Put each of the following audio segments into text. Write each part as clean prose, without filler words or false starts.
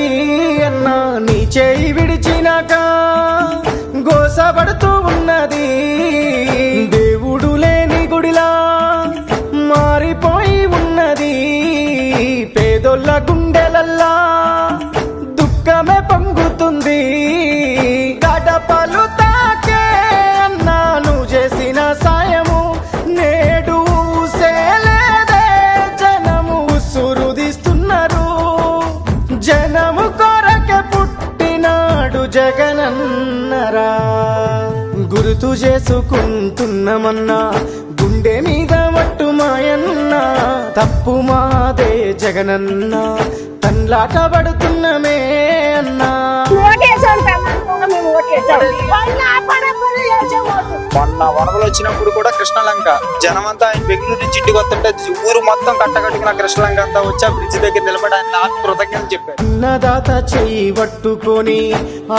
ఉన్నది అన్నా, నీ చేయి విడిచినాక గోసపడుతూ ఉన్నది. దేవుడు లేని గుడిలా మారిపోయి ఉన్నది. పేదోళ్ళ గుండెలల్లా దుఃఖమే పొంగుతుంది. గడపలు తాకే అన్నా నువ్వు చేసిన సాయము నేడు సేలేదే. జనము సురుదిస్తున్నారు, జనము కొరకే పుట్టినాడు జగనన్నరా. గుర్తు చేసుకుంటున్నామన్నా గుండె మీద మట్టు మాయన్న, తప్పు మాదే జగనన్న, తన్లాట పడుతున్నమే అన్నా. మొన్న వరదలు వచ్చినప్పుడు కూడా కృష్ణలంక జనమంతా ఆయన బెంగళూరు నుంచి ఇంటికి వస్తుంటే ఊరు మొత్తం కట్టకట్టుకున్న కృష్ణలంక అంతా వచ్చి ఆ బ్రిడ్జ్ దగ్గర నిలబడి ఆయన నాకు కృతజ్ఞతలు చెప్పారు. అన్నదాత చెయ్యి పట్టుకొని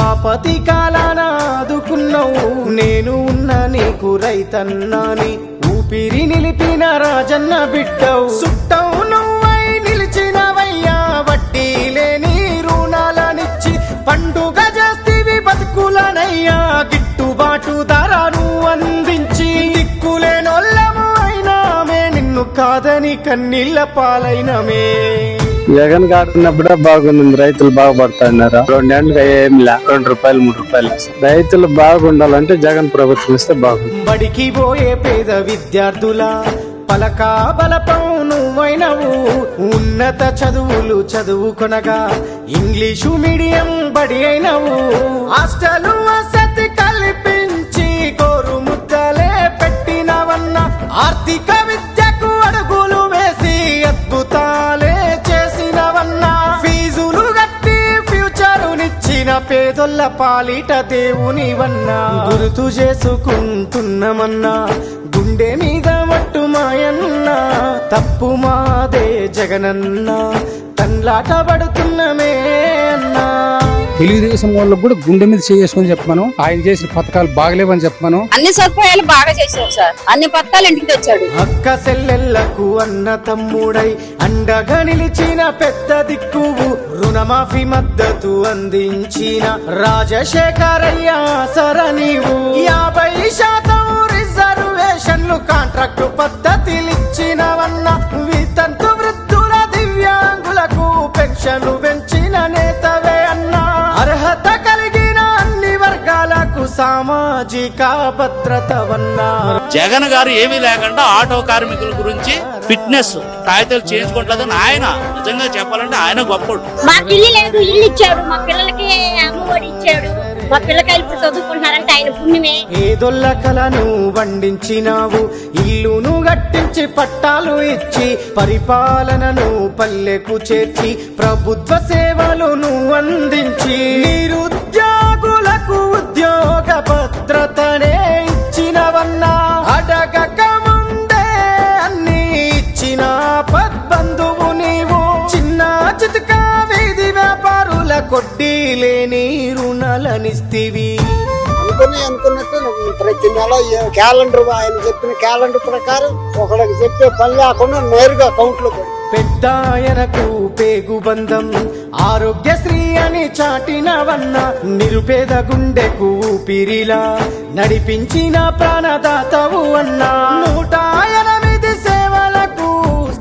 ఆపతి కాలాన ఆదుకున్నావు. నేను ఉన్న నీకు రైతన్నాని ఊపిరి నిలిపిన రాజన్న బిడ్డవు. సుట్టవు నువ్వై నిలిచినవయ్యా, వడ్డీ లేని రుణాలనిచ్చి పండుగ చేస్తీవి బతుకులనయ్యా. గిట్టుబాటు ధరను అందించి దిక్కులేనోళ్ళము అయినామే, నిన్ను కాదని కన్నీళ్ళ పాలైనమే. జగన్ గారు ఉన్నప్పుడే బాగుంది, రైతులు బాగుపడుతున్నారు. 2 ఏళ్ళుగా ఏం లే, 2 రూపాయలు 3 రూపాయలు. రైతులు బాగుండాలంటే జగన్ ప్రభుత్వం ఇస్తే బాగుంది. బడికి పోయే పేద విద్యార్థుల పలకా బలపం నువ్వైనవు. ఉన్నత చదువులు చదువుకొనగా ఇంగ్లీషు మీడియం బడి అయినవు. హాస్టల్ వసతి కల్పించి కోరు ముద్దలే పెట్టినవన్న, ఆర్థిక విద్యకు అడుగులు వేసి అద్భుతాలే చేసినవన్నా. ఫీజులు గట్టి ఫ్యూచరునిచ్చిన పేదొల్ల పాలిట దేవునివన్నా. గుర్తు చేసుకుంటున్నామన్నా గుండె మీద మట్టు మాయన్న, తప్పు మాదే జగనన్న, తన్లాట పడుతున్నమే అన్నా. తెలుగుదేశం వాళ్ళకు కూడా గుండె మీద చేసుకొని చెప్పాను, ఆయన చేసిన పథకాలు బాగలేవని చెప్పాను. అన్ని సదుపాయాలు బాగా చేశారు సార్, అన్ని పథకాలు ఇంటికి తెచ్చాడు. అక్క చెల్లెళ్లకు అన్న తమ్ముడై అండగా నిలిచిన పెద్ద దిక్కువు. రుణమాఫీ మద్దతు అందించిన రాజశేఖరయ్య సర నీవు. 50% రిజర్వేషన్లు కాంట్రాక్టు పద్ధతిలిచ్చినవన్న, వితంతు వృద్ధుల దివ్యాంగులకు పెన్షన్లు పెంచిన నేతవే అన్నా. అర్హత కలిగిన అన్ని వర్గాలకు సామాజిక భద్రతవన్నా. జగన్ గారు ఏమీ లేకుండా ఆటో కార్మికుల గురించి ఫిట్నెస్ కాగితాలు చేయించుకోవట్లేదని ఆయన నిజంగా చెప్పాలంటే ఆయన గొప్పడు. మాకు ఇల్లు లేదు, ఇల్లు ఇచ్చాడు, మా పిల్లలకి అమ్మఒడి ఇచ్చాడు, మా పిల్లకాయలు ఇప్పుడు చదువుకుంటున్నారంటే ఆయన పుణ్యమే. ఏదొల్ల కలను వండించినావు, ఇల్లును గట్టించి పట్టాలు ఇచ్చి పరిపాలనను పల్లెకు చేర్చి ప్రభుత్వ సేవలను అందించి నిరుద్యోగులకు ఉద్యోగ భద్రతనే ఇచ్చినవన్నా. అడగక ముందే అన్ని ఇచ్చిన పద్బంధువు నీవు. చిన్న చితక వీధి వ్యాపారుల కొడ్డీ లేని రుణాలనిస్తివి. అనుకున్నట్టు ప్రతి నెల క్యాలెండర్, ఆయన చెప్పిన క్యాలెండర్ ప్రకారం ఒకరికి చెప్పే పని లేకుండా నేరుగా అకౌంట్ లో పెద్ద ఆయనకు పేగు బంధం ఆరోగ్యశ్రీ అని చాటినవన్న, నిరుపేద గుండెకు ఊపిరిలా నడిపించిన ప్రాణదాతవు అన్నా. 108 సేవలకు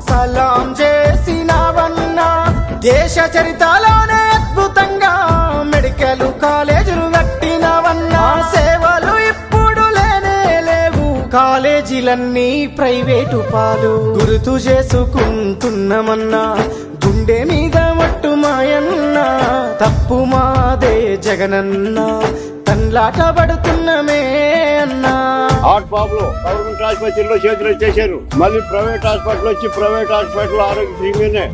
సలాం చేసినవన్నా. దేశ చరిత్రలోనే అద్భుతంగా మెడికల్ కాలేజీలు కట్టినవన్నా. సేవలు ఇప్పుడు లేనే లేవు, కాలేజీలన్నీ ప్రైవేటు పాలు. గుర్తు చేసుకుంటున్నామన్నా గుండె మీద మట్టు మాయన్న, తప్పు మాదే జగనన్న, తన్లాట పడుతున్నమే అన్నా. హార్ట్ ప్రాబ్లం గవర్నమెంట్ హాస్పిటల్లో చేతులు చేశారు, మళ్ళీ ప్రైవేట్ హాస్పిటల్ వచ్చి ప్రైవేట్ హాస్పిటల్ ఆరోగ్యశ్రీ మీదనే